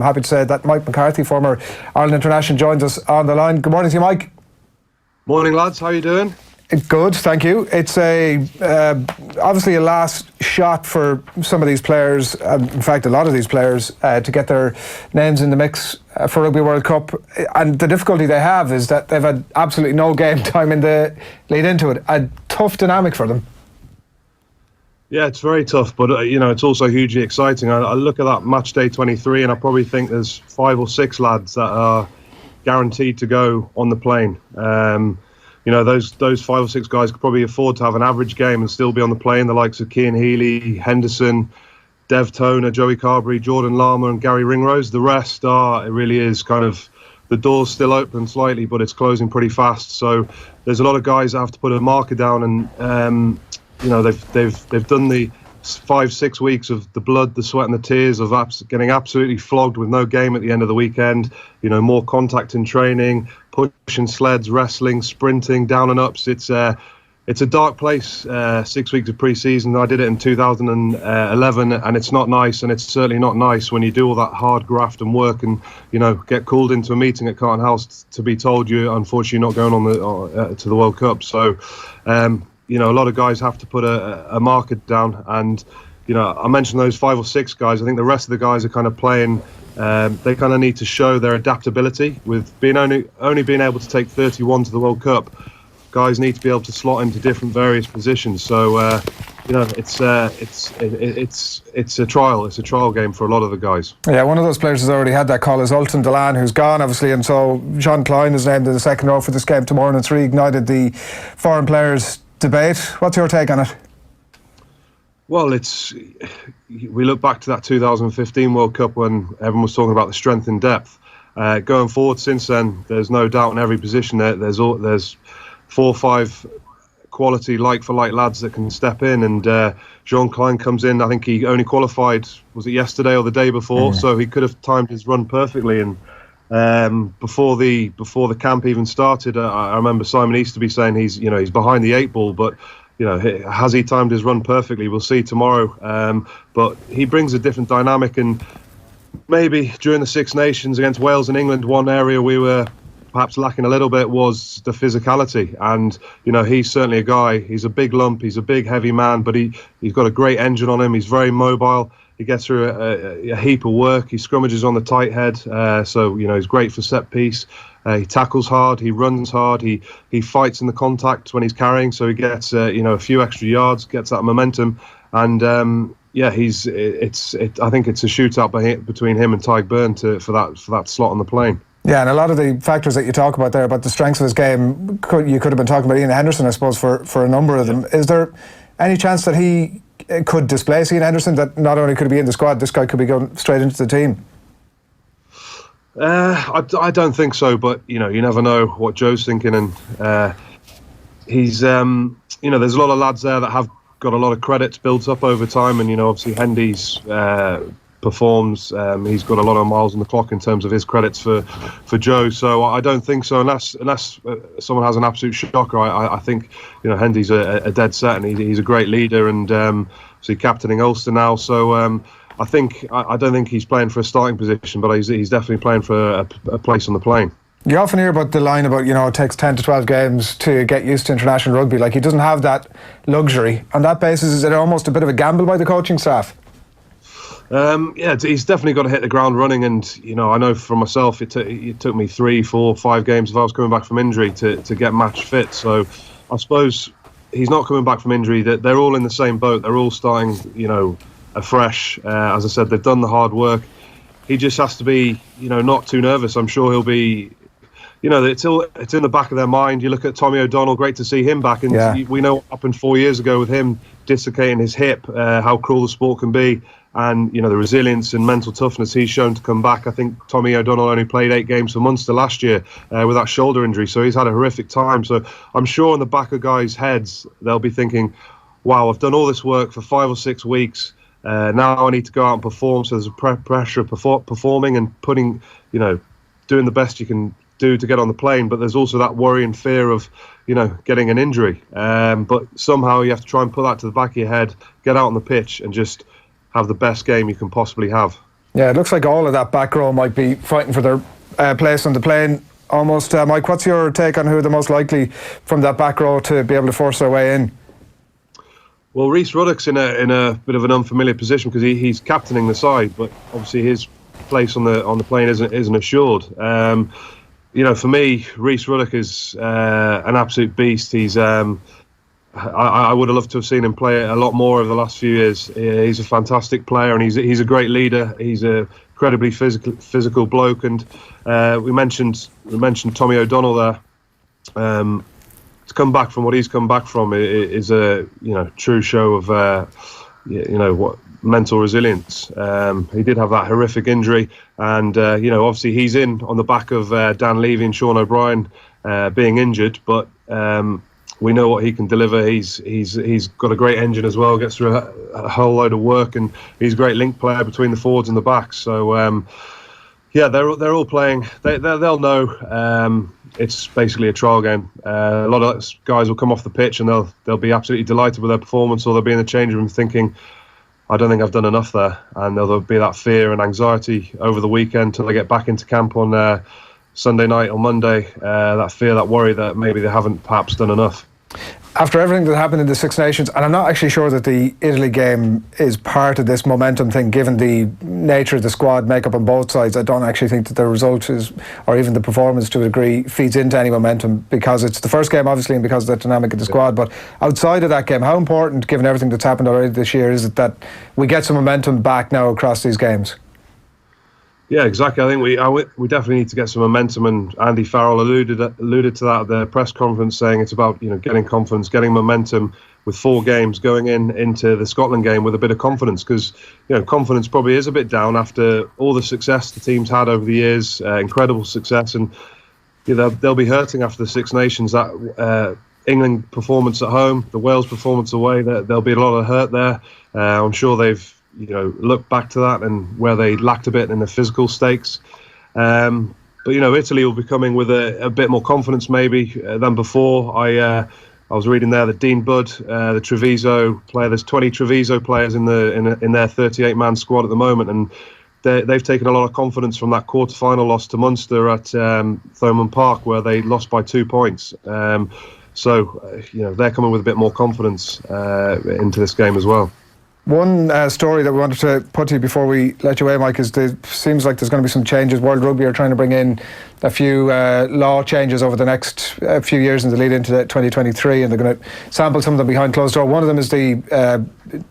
Happy to say that Mike McCarthy, former Ireland international, joins us on the line. Good morning to you, Mike. Morning, lads. How are you doing? Good, thank you. It's obviously a last shot for some of these players, in fact a lot of these players, to get their names in the mix for Rugby World Cup. And the difficulty they have is that they've had absolutely no game time in the lead into it. A tough dynamic for them. Yeah, it's very tough, but it's also hugely exciting. I look at that match day 23 and I probably think there's 5 or 6 lads that are guaranteed to go on the plane. Those 5 or 6 guys could probably afford to have an average game and still be on the plane. The likes of Cian Healy, Henderson, Dev Toner, Joey Carberry, Jordan Lama and Gary Ringrose. The rest it really is kind of, the door's still open slightly, but it's closing pretty fast. So there's a lot of guys that have to put a marker down, and they've done the 5-6 weeks of the blood, the sweat and the tears of getting absolutely flogged with no game at the end of the weekend. More contact in training, pushing sleds, wrestling, sprinting, down and ups. It's a dark place. 6 weeks of pre-season. I did it in 2011, and it's not nice. And it's certainly not nice when you do all that hard graft and work, and get called into a meeting at Carlton House to be told you're unfortunately not going on to the World Cup. So. A lot of guys have to put a marker down, and I mentioned those 5 or 6 guys. I think the rest of the guys are kind of playing. They kind of need to show their adaptability with being only being able to take 31 to the World Cup. Guys need to be able to slot into different various positions. So it's a trial. It's a trial game for a lot of the guys. Yeah, one of those players has already had that call is Ultan Dillane, who's gone obviously, and so Sean Kleyn is named in the second row for this game tomorrow, and it's reignited the foreign players debate. What's your take on it? Well, we look back to that 2015 World Cup when everyone was talking about the strength in depth. Going forward since then, there's no doubt in every position there's 4 or 5 quality like-for-like lads that can step in, and Jean Kleyn comes in. I think he only qualified, was it yesterday or the day before? So he could have timed his run perfectly, and before the camp even started, I remember Simon Easterby saying he's behind the 8 ball, but has he timed his run perfectly? We'll see tomorrow. But he brings a different dynamic, and maybe during the Six Nations against Wales and England, one area we were perhaps lacking a little bit was the physicality. And he's certainly a guy. He's a big lump. He's a big, heavy man, but he's got a great engine on him. He's very mobile. He gets through a heap of work. He scrummages on the tight head, so he's great for set piece. He tackles hard. He runs hard. He fights in the contact when he's carrying, so he gets a few extra yards, gets that momentum, and I think it's a shootout between him and Tyg Byrne for that slot on the plane. Yeah, and a lot of the factors that you talk about there about the strengths of his game, you could have been talking about Ian Henderson, I suppose, for a number of them. Is there any chance that he could displace Ian Henderson, that not only could he be in the squad, this guy could be going straight into the team? I don't think so, but you never know what Joe's thinking, and he's there's a lot of lads there that have got a lot of credits built up over time, and obviously Hendy's performs. He's got a lot of miles on the clock in terms of his credits for Joe. So I don't think so, unless someone has an absolute shocker. I think Hendy's a dead set, and he's a great leader, and obviously captaining Ulster now. So I don't think he's playing for a starting position, but he's definitely playing for a place on the plane. You often hear about the line about it takes 10 to 12 games to get used to international rugby. Like, he doesn't have that luxury. On that basis, is it almost a bit of a gamble by the coaching staff? He's definitely got to hit the ground running, and I know for myself it took me 3, 4, 5 games if I was coming back from injury to get match fit. So I suppose he's not coming back from injury. They're all in the same boat. They're all starting afresh. As I said, they've done the hard work. He just has to be not too nervous. I'm sure he'll be. It's in the back of their mind. You look at Tommy O'Donnell, great to see him back, and we know what happened 4 years ago with him dislocating his hip, how cruel the sport can be, and the resilience and mental toughness he's shown to come back. I think Tommy O'Donnell only played 8 games for Munster last year with that shoulder injury, so he's had a horrific time. So I'm sure in the back of guys' heads they'll be thinking, wow, I've done all this work for 5 or 6 weeks, now I need to go out and perform. So there's a pressure of performing and putting, doing the best you can do to get on the plane, but there's also that worry and fear of getting an injury, but somehow you have to try and put that to the back of your head, get out on the pitch and just have the best game you can possibly have. Yeah, it looks like all of that back row might be fighting for their place on the plane almost. Mike, what's your take on who are the most likely from that back row to be able to force their way in? Well, Rhys Ruddock's in a bit of an unfamiliar position because he's captaining the side, but obviously his place on the plane isn't assured. For me, Rhys Ruddock is an absolute beast. He's I would have loved to have seen him play a lot more over the last few years. He's a fantastic player, and he's a great leader. He's a incredibly physical bloke, and we mentioned Tommy O'Donnell there. To come back from what he's come back from is a true show of what mental resilience. He did have that horrific injury, and obviously he's in on the back of Dan Levy and Sean O'Brien being injured, but we know what he can deliver. He's got a great engine as well. Gets through a whole load of work, and he's a great link player between the forwards and the backs. So they're all playing. They'll know. It's basically a trial game. A lot of guys will come off the pitch and they'll be absolutely delighted with their performance, or they'll be in the change room thinking, I don't think I've done enough there, and there'll be that fear and anxiety over the weekend till they get back into camp on Sunday night or Monday. That fear, that worry that maybe they haven't perhaps done enough. After everything that happened in the Six Nations, and I'm not actually sure that the Italy game is part of this momentum thing, given the nature of the squad makeup on both sides. I don't actually think that the result is, or even the performance to a degree, feeds into any momentum, because it's the first game obviously and because of the dynamic of the squad. But outside of that game, how important, given everything that's happened already this year, is it that we get some momentum back now across these games? Yeah, exactly. I think we definitely need to get some momentum, and Andy Farrell alluded to that at the press conference, saying it's about getting confidence, getting momentum with 4 games, going into the Scotland game with a bit of confidence, because confidence probably is a bit down after all the success the team's had over the years, incredible success, and they'll be hurting after the Six Nations. That England performance at home, the Wales performance away, there'll be a lot of hurt there. I'm sure they've look back to that and where they lacked a bit in the physical stakes. But Italy will be coming with a bit more confidence maybe than before. I was reading there that Dean Budd, the Treviso player, there's 20 Treviso players in their 38-man squad at the moment, and they've taken a lot of confidence from that quarter-final loss to Munster at Thomond Park, where they lost by 2 points. So they're coming with a bit more confidence into this game as well. One story that we wanted to put to you before we let you away, Mike, is it seems like there's going to be some changes. World Rugby are trying to bring in a few law changes over the next few years in the lead into 2023, and they're going to sample some of them behind closed door. One of them is the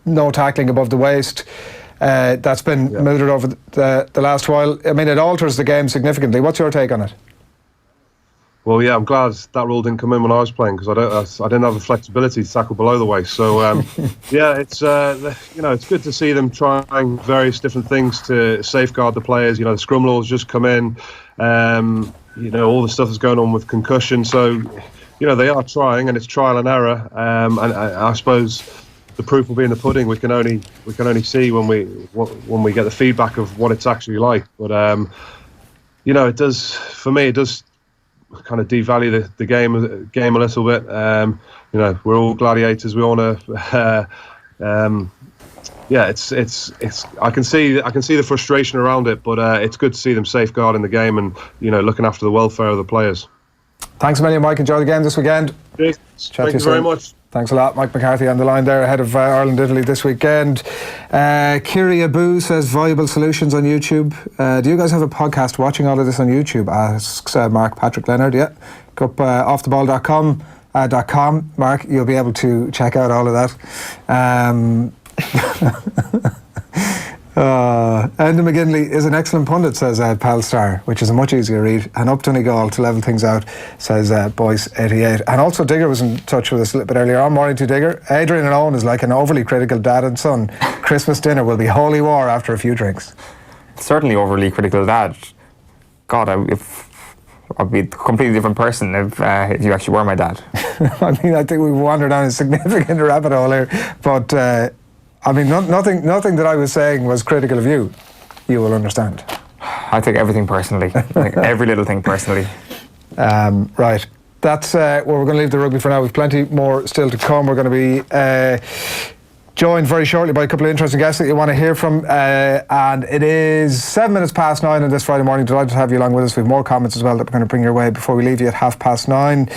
no tackling above the waist. That's been mooted over the last while. I mean, it alters the game significantly. What's your take on it? Well, yeah, I'm glad that rule didn't come in when I was playing, because I didn't have the flexibility to tackle below the waist. So, it's it's good to see them trying various different things to safeguard the players. The scrum laws just come in. All the stuff that's going on with concussion. So, they are trying, and it's trial and error. And I suppose the proof will be in the pudding. We can only see when we get the feedback of what it's actually like. But it does, for me, it does kind of devalue the game a little bit. We're all gladiators. We all know. It's. I can see the frustration around it, but it's good to see them safeguarding the game and looking after the welfare of the players. Thanks a million, Mike. Enjoy the game this weekend. Thank you very much. Thanks a lot. Mike McCarthy on the line there, ahead of Ireland-Italy this weekend. Kiri Abu says, viable solutions on YouTube. Do you guys have a podcast watching all of this on YouTube? Asks Mark Patrick Leonard. Yeah. Go up offtheball.com. Mark, you'll be able to check out all of that. Enda McGinley is an excellent pundit, says Palstar, which is a much easier read. And up Donegal to level things out, says Boyce88. And also Digger was in touch with us a little bit earlier on. Morning to Digger. Adrian and Owen is like an overly critical dad and son. Christmas dinner will be holy war after a few drinks. Certainly overly critical dad. God, I'd be a completely different person if you actually were my dad. I mean, I think we've wandered down a significant rabbit hole here, but I mean, nothing that I was saying was critical of you. You will understand. I take everything personally, like every little thing personally. Right. That's where we're going to leave the rugby for now. We've plenty more still to come. We're going to be joined very shortly by a couple of interesting guests that you want to hear from. And it is 7 minutes past 9 on this Friday morning. Delighted to have you along with us. We have more comments as well that we're going to bring your way before we leave you at 9:30.